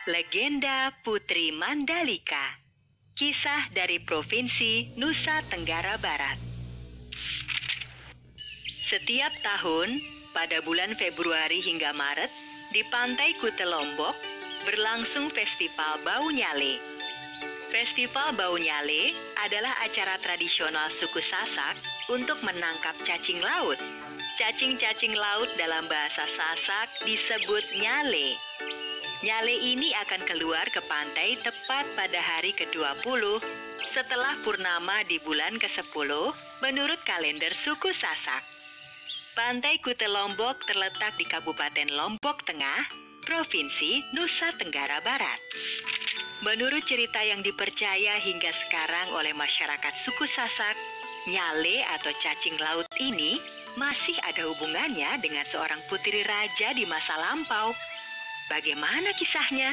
Legenda Putri Mandalika. Kisah dari Provinsi Nusa Tenggara Barat. Setiap tahun, pada bulan Februari hingga Maret, di pantai Kuta Lombok, berlangsung Festival Bau Nyale. Festival Bau Nyale adalah acara tradisional suku Sasak untuk menangkap cacing laut. Cacing-cacing laut dalam bahasa Sasak disebut nyale. Nyale ini akan keluar ke pantai tepat pada hari ke-20 setelah purnama di bulan ke-10 menurut kalender suku Sasak. Pantai Kuta Lombok terletak di Kabupaten Lombok Tengah, Provinsi Nusa Tenggara Barat. Menurut cerita yang dipercaya hingga sekarang oleh masyarakat suku Sasak, nyale atau cacing laut ini masih ada hubungannya dengan seorang putri raja di masa lampau. Bagaimana kisahnya?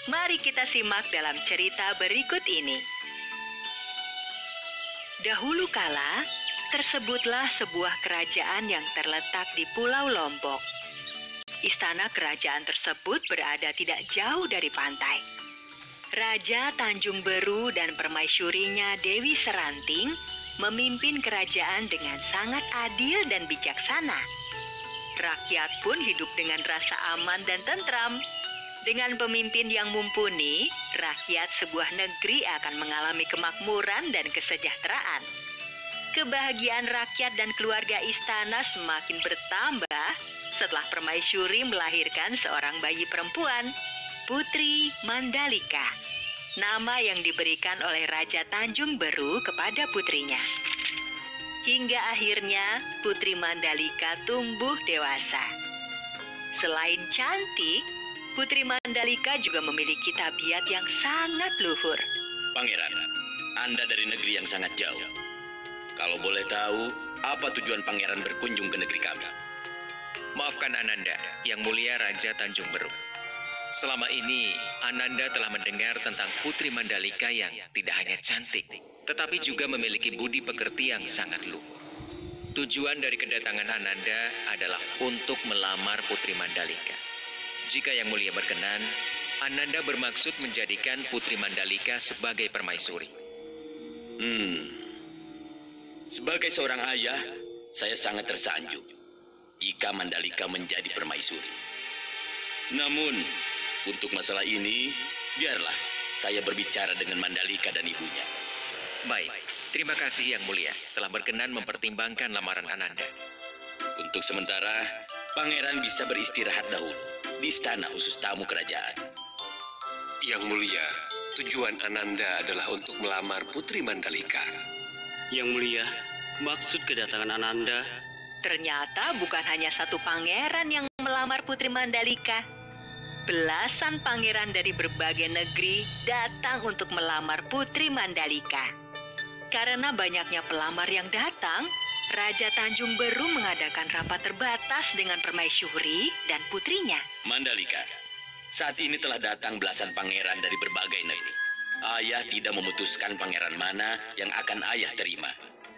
Mari kita simak dalam cerita berikut ini. Dahulu kala, tersebutlah sebuah kerajaan yang terletak di Pulau Lombok. Istana kerajaan tersebut berada tidak jauh dari pantai. Raja Tanjung Beru dan permaisurinya Dewi Seranting memimpin kerajaan dengan sangat adil dan bijaksana. Rakyat pun hidup dengan rasa aman dan tentram. Dengan pemimpin yang mumpuni, rakyat sebuah negeri akan mengalami kemakmuran dan kesejahteraan. Kebahagiaan rakyat dan keluarga istana semakin bertambah setelah permaisuri melahirkan seorang bayi perempuan, Putri Mandalika, nama yang diberikan oleh Raja Tanjung Beru kepada putrinya. Hingga akhirnya Putri Mandalika tumbuh dewasa. Selain cantik, Putri Mandalika juga memiliki tabiat yang sangat luhur. Pangeran, Anda dari negeri yang sangat jauh. Kalau boleh tahu, apa tujuan pangeran berkunjung ke negeri kami? Maafkan Ananda, Yang Mulia Raja Tanjung Beru. Selama ini, Ananda telah mendengar tentang Putri Mandalika yang tidak hanya cantik, tetapi juga memiliki budi pekerti yang sangat luhur. Tujuan dari kedatangan Ananda adalah untuk melamar Putri Mandalika. Jika Yang Mulia berkenan, Ananda bermaksud menjadikan Putri Mandalika sebagai permaisuri. Sebagai seorang ayah, saya sangat tersanjung jika Mandalika menjadi permaisuri. Namun, untuk masalah ini, biarlah saya berbicara dengan Mandalika dan ibunya. Baik, terima kasih Yang Mulia telah berkenan mempertimbangkan lamaran Ananda. Untuk sementara, pangeran bisa beristirahat dahulu di istana khusus tamu kerajaan. Yang Mulia, tujuan Ananda adalah untuk melamar Putri Mandalika. Yang Mulia, maksud kedatangan Ananda... Ternyata bukan hanya satu pangeran yang melamar Putri Mandalika. Belasan pangeran dari berbagai negeri datang untuk melamar Putri Mandalika. Karena banyaknya pelamar yang datang, Raja Tanjung Beru mengadakan rapat terbatas dengan permaisuri dan putrinya. Mandalika, saat ini telah datang belasan pangeran dari berbagai negeri. Ayah tidak memutuskan pangeran mana yang akan ayah terima.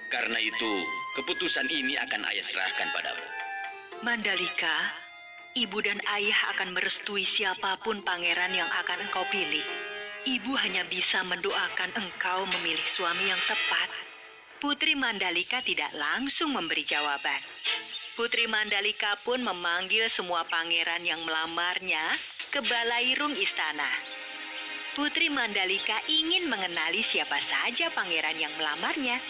Karena itu, keputusan ini akan ayah serahkan padamu. Mandalika, ibu dan ayah akan merestui siapapun pangeran yang akan engkau pilih. Ibu hanya bisa mendoakan engkau memilih suami yang tepat. Putri Mandalika tidak langsung memberi jawaban. Putri Mandalika pun memanggil semua pangeran yang melamarnya ke balairung istana. Putri Mandalika ingin mengenali siapa saja pangeran yang melamarnya.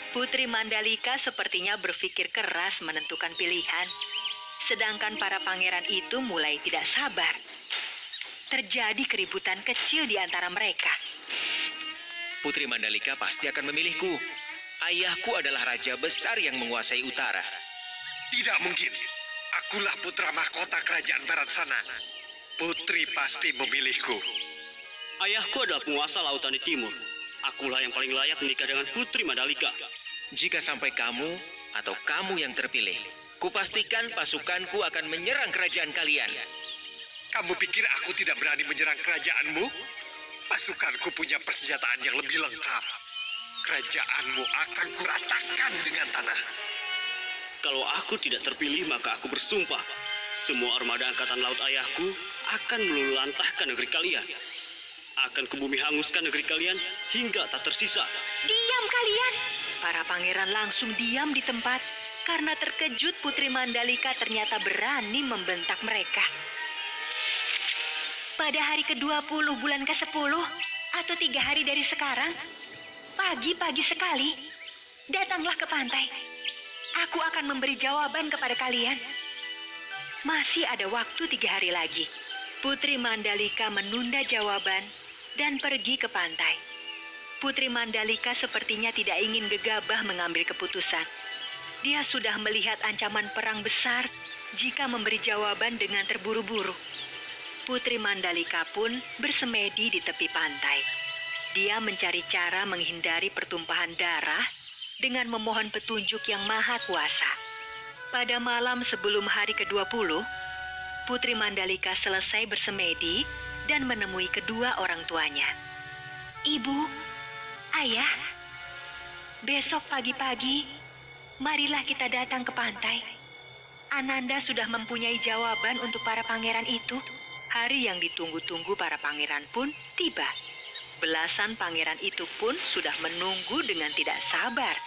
Putri Mandalika sepertinya berpikir keras menentukan pilihan. Sedangkan para pangeran itu mulai tidak sabar. Terjadi keributan kecil di antara mereka. Putri Mandalika pasti akan memilihku. Ayahku adalah raja besar yang menguasai utara. Tidak mungkin. Akulah putra mahkota kerajaan barat sana. Putri pasti memilihku. Ayahku adalah penguasa lautan di timur. Akulah yang paling layak menikah dengan Putri Mandalika. Jika sampai kamu atau kamu yang terpilih, kupastikan pasukanku akan menyerang kerajaan kalian. Kamu pikir aku tidak berani menyerang kerajaanmu? Pasukanku punya persenjataan yang lebih lengkap. Kerajaanmu akan kuratakan dengan tanah. Kalau aku tidak terpilih, maka aku bersumpah semua armada angkatan laut ayahku akan meluluhlantahkan negeri kalian. Akan ke bumi hanguskan negeri kalian hingga tak tersisa. Diam kalian! Para pangeran langsung diam di tempat karena terkejut Putri Mandalika ternyata berani membentak mereka. Pada hari ke-20 bulan ke-10 atau 3 hari dari sekarang, pagi-pagi sekali, datanglah ke pantai. Aku akan memberi jawaban kepada kalian. Masih ada waktu 3 hari lagi. Putri Mandalika menunda jawaban dan pergi ke pantai. Putri Mandalika sepertinya tidak ingin gegabah mengambil keputusan. Dia sudah melihat ancaman perang besar jika memberi jawaban dengan terburu-buru. Putri Mandalika pun bersemedi di tepi pantai. Dia mencari cara menghindari pertumpahan darah dengan memohon petunjuk yang maha kuasa. Pada malam sebelum hari ke-20, Putri Mandalika selesai bersemedi dan menemui kedua orang tuanya. Ibu, ayah, besok pagi-pagi, marilah kita datang ke pantai. Ananda sudah mempunyai jawaban untuk para pangeran itu. Hari yang ditunggu-tunggu para pangeran pun tiba. Belasan pangeran itu pun sudah menunggu dengan tidak sabar.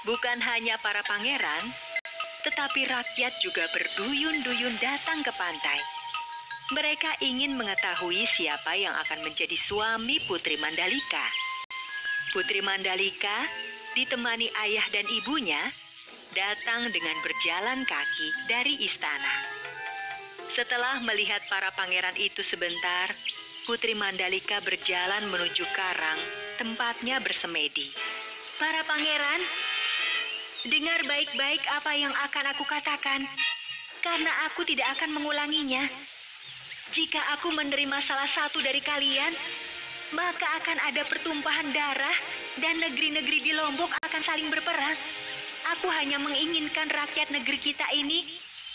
Bukan hanya para pangeran, tetapi rakyat juga berduyun-duyun datang ke pantai. Mereka ingin mengetahui siapa yang akan menjadi suami Putri Mandalika. Putri Mandalika ditemani ayah dan ibunya datang dengan berjalan kaki dari istana. Setelah melihat para pangeran itu sebentar, Putri Mandalika berjalan menuju karang tempatnya bersemedi. Para pangeran, dengar baik-baik apa yang akan aku katakan, karena aku tidak akan mengulanginya. Jika aku menerima salah satu dari kalian, maka akan ada pertumpahan darah dan negeri-negeri di Lombok akan saling berperang. Aku hanya menginginkan rakyat negeri kita ini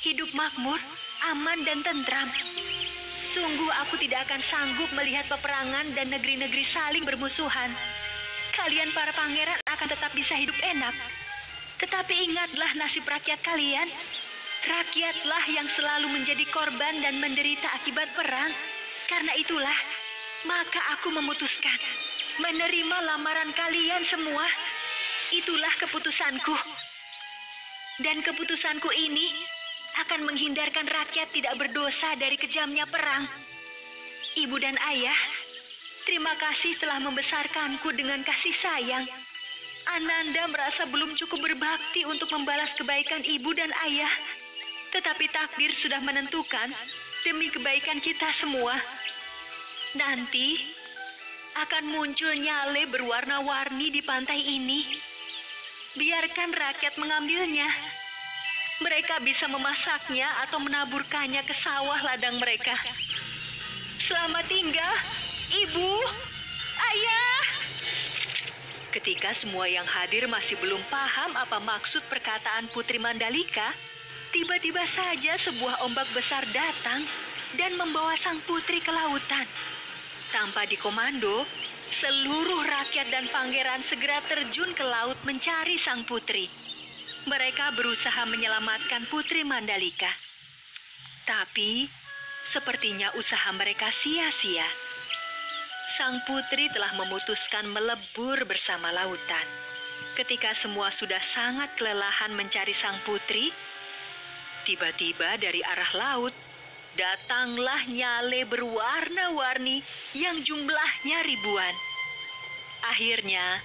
hidup makmur, aman dan tentram. Sungguh aku tidak akan sanggup melihat peperangan dan negeri-negeri saling bermusuhan. Kalian para pangeran akan tetap bisa hidup enak. Tetapi ingatlah nasib rakyat kalian. Rakyatlah yang selalu menjadi korban dan menderita akibat perang. Karena itulah, maka aku memutuskan menerima lamaran kalian semua. Itulah keputusanku. Dan keputusanku ini akan menghindarkan rakyat tidak berdosa dari kejamnya perang. Ibu dan ayah, terima kasih telah membesarkanku dengan kasih sayang. Ananda merasa belum cukup berbakti untuk membalas kebaikan ibu dan ayah. Tetapi takdir sudah menentukan demi kebaikan kita semua. Nanti akan muncul nyale berwarna-warni di pantai ini. Biarkan rakyat mengambilnya. Mereka bisa memasaknya atau menaburkannya ke sawah ladang mereka. Selamat tinggal, Ibu, Ayah. Ketika semua yang hadir masih belum paham apa maksud perkataan Putri Mandalika, tiba-tiba saja sebuah ombak besar datang dan membawa sang putri ke lautan. Tanpa dikomando, seluruh rakyat dan pangeran segera terjun ke laut mencari sang putri. Mereka berusaha menyelamatkan Putri Mandalika. Tapi, sepertinya usaha mereka sia-sia. Sang putri telah memutuskan melebur bersama lautan. Ketika semua sudah sangat kelelahan mencari sang putri, tiba-tiba dari arah laut, datanglah nyale berwarna-warni yang jumlahnya ribuan. Akhirnya,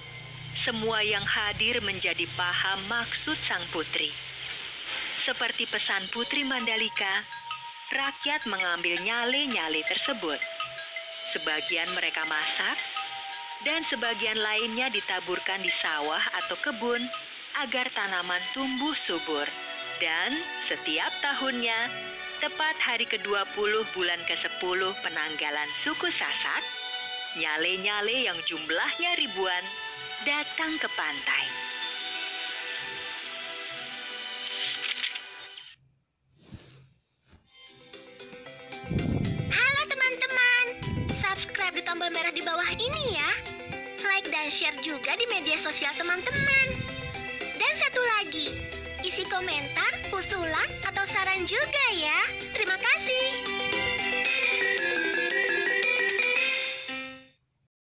semua yang hadir menjadi paham maksud sang putri. Seperti pesan Putri Mandalika, rakyat mengambil nyale-nyale tersebut. Sebagian mereka masak, dan sebagian lainnya ditaburkan di sawah atau kebun agar tanaman tumbuh subur. Dan setiap tahunnya, tepat hari ke-20 bulan ke-10 penanggalan suku Sasak, nyale-nyale yang jumlahnya ribuan datang ke pantai. Halo teman-teman, subscribe di tombol merah di bawah ini ya. Like dan share juga di media sosial teman-teman. Dan satu lagi, isi komentar, usulan, atau saran juga ya.